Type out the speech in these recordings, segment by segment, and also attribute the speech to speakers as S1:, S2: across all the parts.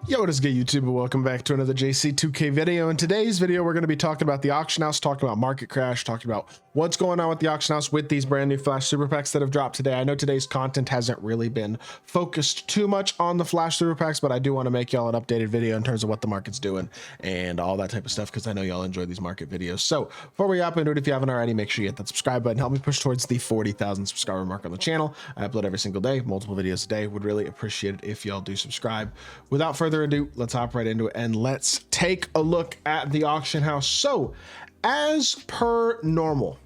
S1: Yo, what is good, YouTube? Welcome back to another JC2K video. In today's video, we're going to be talking about the auction house, talking about market crash, talking about what's going on with the auction house with these brand new Flash Super Packs that have dropped today. I know today's content hasn't really been focused too much on the Flash Super Packs, but I do want to make y'all an updated video in terms of what the market's doing and all that type of stuff, because I know y'all enjoy these market videos. So before we hop into it, if you haven't already, make sure you hit that subscribe button. Help me push towards the 40,000 subscriber mark on the channel. I upload every single day, multiple videos a day. Would really appreciate it if y'all do subscribe. Without further ado, let's hop right into it and let's take a look at the auction house. So as per normal,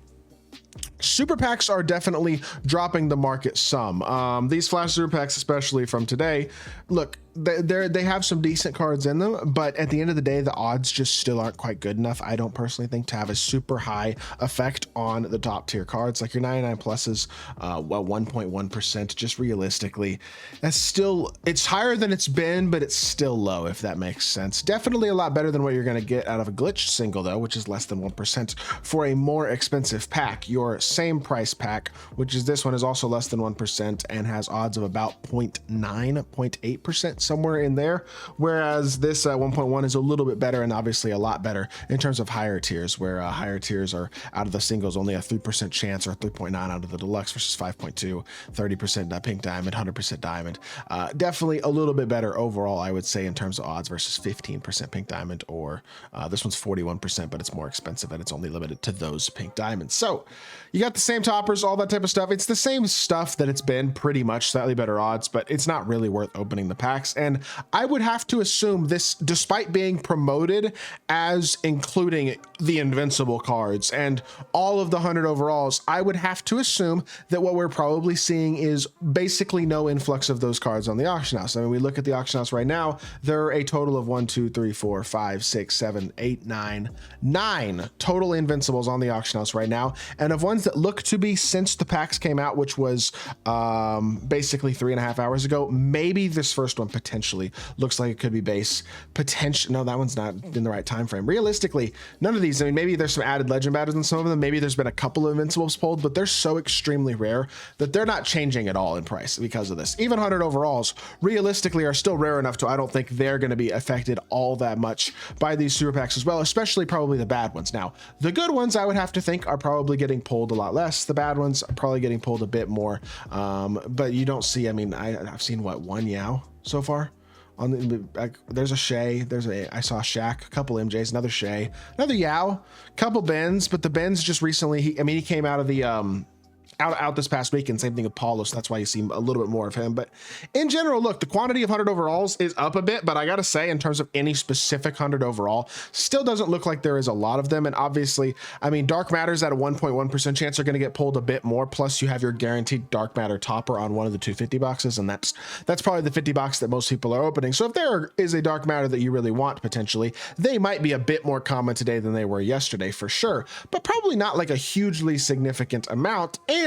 S1: super packs are definitely dropping the market some. These Flash Super Packs, especially from today, look, they have some decent cards in them, but at the end of the day, the odds just still aren't quite good enough, I don't personally think, to have a super high effect on the top tier cards. Like your 99 pluses, 1.1%, just realistically, that's still, it's higher than it's been, but it's still low, if that makes sense. Definitely a lot better than what you're going to get out of a glitched single, though, which is less than 1% for a more expensive pack. Your same price pack, which is this one, is also less than 1% and has odds of about 0.9, 0.8%, somewhere in there, whereas this 1.1 is a little bit better and obviously a lot better in terms of higher tiers, where higher tiers are out of the singles only a 3% chance, or 3.9 out of the deluxe versus 5.2, 30% pink diamond, 100% diamond. Definitely a little bit better overall, I would say, in terms of odds versus 15% pink diamond, or this one's 41%, but it's more expensive and it's only limited to those pink diamonds. So you got the same toppers, all that type of stuff. It's the same stuff that it's been, pretty much, slightly better odds, but it's not really worth opening the packs. And I would have to assume this, despite being promoted as including the Invincible cards and all of the 100 overalls, I would have to assume that what we're probably seeing is basically no influx of those cards on the auction house. I mean, we look at the auction house right now, there are a total of 1, 2, 3, 4, 5, 6, 7, 8, 9 total Invincibles on the auction house right now. And of ones that look to be since the packs came out, which was basically 3.5 hours ago, maybe this first one potentially looks like it could be base. Potential, no, that one's not in the right time frame. Realistically, none of these, I mean, maybe there's some added legend batters in some of them, maybe there's been a couple of Invincibles pulled, but they're so extremely rare that they're not changing at all in price because of this. Even 100 overalls realistically are still rare enough to, I don't think they're going to be affected all that much by these super packs as well, especially probably the bad ones. Now, the good ones I would have to think are probably getting pulled a lot less. The bad ones are probably getting pulled a bit more, but you don't see, I mean, I've seen what, one Yao so far on the, there's a Shay, I saw Shaq, a couple MJs, another Shay, another Yao, couple Bens, but the Bens just recently, he came out of the out this past week, and same thing with Paulo, so that's why you see a little bit more of him. But in general, look, the quantity of 100 overalls is up a bit, but I gotta say, in terms of any specific 100 overall, still doesn't look like there is a lot of them. And obviously, I mean, dark matters at a 1.1% chance are going to get pulled a bit more, plus you have your guaranteed dark matter topper on one of the 250 boxes, and that's probably the 50 box that most people are opening. So if there is a dark matter that you really want, potentially, they might be a bit more common today than they were yesterday for sure, but probably not like a hugely significant amount. And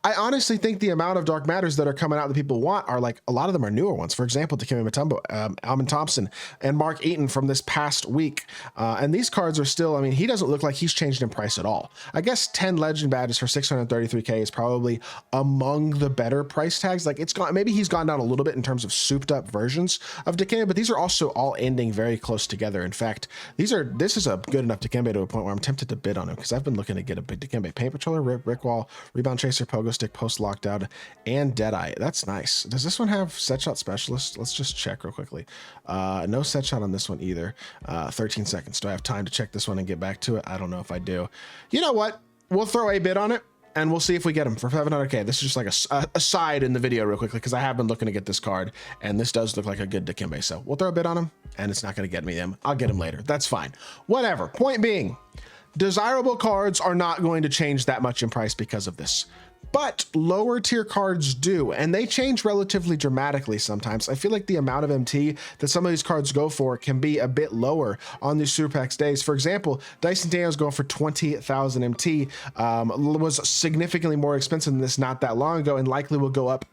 S1: I honestly think the amount of dark matters that are coming out that people want are, like, a lot of them are newer ones. For example, Dikembe Mutombo, Alvin Thompson, and Mark Eaton from this past week. And these cards are still, I mean, he doesn't look like he's changed in price at all. I guess 10 legend badges for 633K is probably among the better price tags. Like, it's gone, maybe he's gone down a little bit in terms of souped up versions of Dikembe, but these are also all ending very close together. In fact, this is a good enough Dikembe to a point where I'm tempted to bid on him, because I've been looking to get a big Dikembe Paint Patroller, Rick Wall, Rebound Chaser, Pogo Stick, Post Locked Out, and Deadeye. That's nice. Does this one have Set Shot Specialist? Let's just check real quickly. No Set Shot on this one either. 13 seconds. Do I have time to check this one and get back to it? I don't know if I do. You know what? We'll throw a bid on it, and we'll see if we get him for 700K. This is just like a side in the video real quickly, because I have been looking to get this card, and this does look like a good Dikembe. So we'll throw a bid on him, and it's not going to get me him. I'll get him later. That's fine. Whatever. Point being, desirable cards are not going to change that much in price because of this. But lower tier cards do, and they change relatively dramatically sometimes. I feel like the amount of MT that some of these cards go for can be a bit lower on these Super Packs days. For example, Dyson Daniels going for 20,000 MT was significantly more expensive than this not that long ago, and likely will go up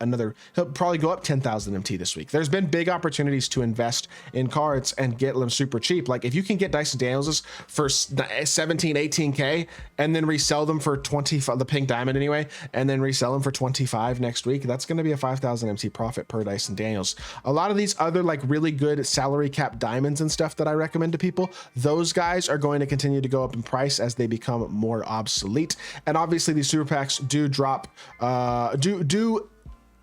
S1: he'll probably go up 10,000 MT this week. There's been big opportunities to invest in cards and get them super cheap. Like, if you can get Dyson Daniels for 17, 18K and then resell them for 20, the pink diamond anyway, and and then resell them for 25 next week, that's going to be a 5,000 MT profit per Dyson Daniels. A lot of these other like really good salary cap diamonds and stuff that I recommend to people, those guys are going to continue to go up in price as they become more obsolete. And obviously these super packs do drop, do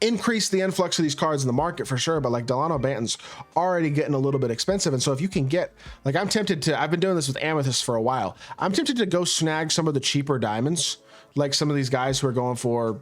S1: increase the influx of these cards in the market for sure, but like Delano Banton's already getting a little bit expensive. And so if you can get, like, I've been doing this with Amethyst for a while. I'm tempted to go snag some of the cheaper diamonds, like some of these guys who are going for,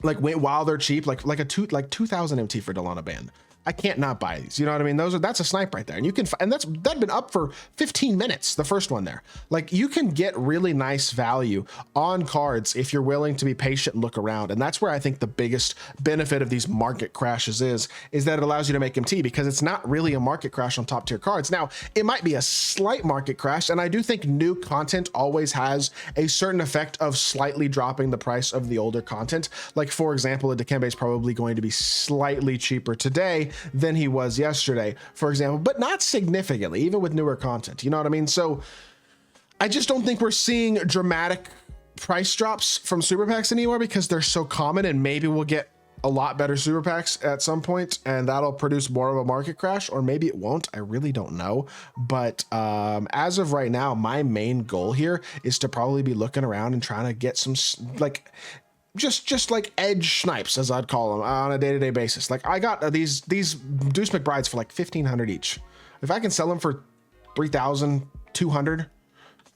S1: like, while they're cheap, like 2,000 MT for Delano Banton. I can't not buy these. You know what I mean? That's a snipe right there. And you can, and that's been up for 15 minutes. The first one there, like, you can get really nice value on cards if you're willing to be patient and look around. And that's where I think the biggest benefit of these market crashes is that it allows you to make MT, because it's not really a market crash on top tier cards. Now, it might be a slight market crash. And I do think new content always has a certain effect of slightly dropping the price of the older content. Like, for example, a Dikembe is probably going to be slightly cheaper today than he was yesterday, for example, but not significantly, even with newer content. You know what I mean? So I just don't think we're seeing dramatic price drops from super packs anymore, because they're so common, and maybe we'll get a lot better super packs at some point, and that'll produce more of a market crash, or maybe it won't. I really don't know. But as of right now, my main goal here is to probably be looking around and trying to get some, like, just like edge snipes, as I'd call them, on a day-to-day basis. Like, I got these Deuce McBrides for like 1,500 each. If I can sell them for 3,200,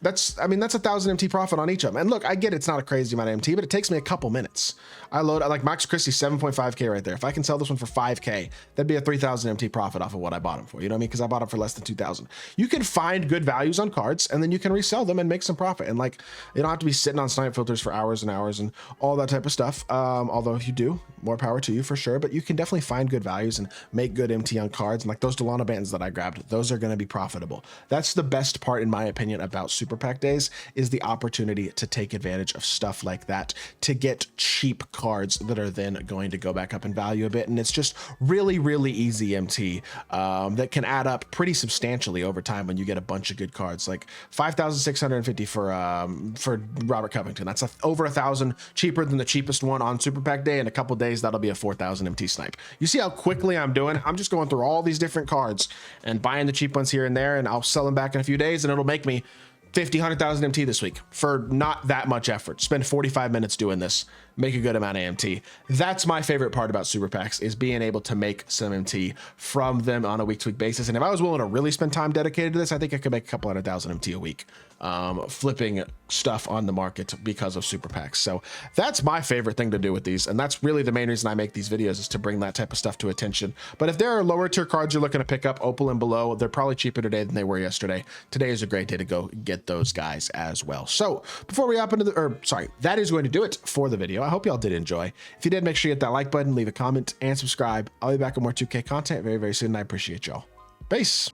S1: that's 1,000 MT profit on each of them. And look, I get it's not a crazy amount of MT, but it takes me a couple minutes. I like Max Christie 7.5K right there. If I can sell this one for 5K, that'd be a 3,000 MT profit off of what I bought them for. You know what I mean? Because I bought them for less than 2,000. You can find good values on cards, and then you can resell them and make some profit. And like, you don't have to be sitting on snipe filters for hours and hours and all that type of stuff. Although if you do, more power to you for sure. But you can definitely find good values and make good MT on cards. And like those Delano Bantons that I grabbed, those are going to be profitable. That's the best part, in my opinion, about super pack days, is the opportunity to take advantage of stuff like that, to get cheap cards that are then going to go back up in value a bit. And it's just really, really easy MT that can add up pretty substantially over time when you get a bunch of good cards. Like 5,650 for Robert Covington. That's over 1,000 cheaper than the cheapest one on super pack day. In a couple days, that'll be a 4,000 MT snipe. You see how quickly I'm doing? I'm just going through all these different cards and buying the cheap ones here and there, and I'll sell them back in a few days, and it'll make me 50, 100,000 MT this week for not that much effort. Spend 45 minutes doing this, make a good amount of MT. That's my favorite part about super packs, is being able to make some MT from them on a week-to-week basis. And if I was willing to really spend time dedicated to this, I think I could make a couple 100,000 MT a week, flipping stuff on the market because of super packs. So that's my favorite thing to do with these. And that's really the main reason I make these videos, is to bring that type of stuff to attention. But if there are lower tier cards you're looking to pick up, Opal and below, they're probably cheaper today than they were yesterday. Today is a great day to go get those guys as well. So before we hop into that is going to do it for the video. I hope y'all did enjoy. If you did, make sure you hit that like button, leave a comment, and subscribe. I'll be back with more 2K content very, very soon, and I appreciate y'all. Peace.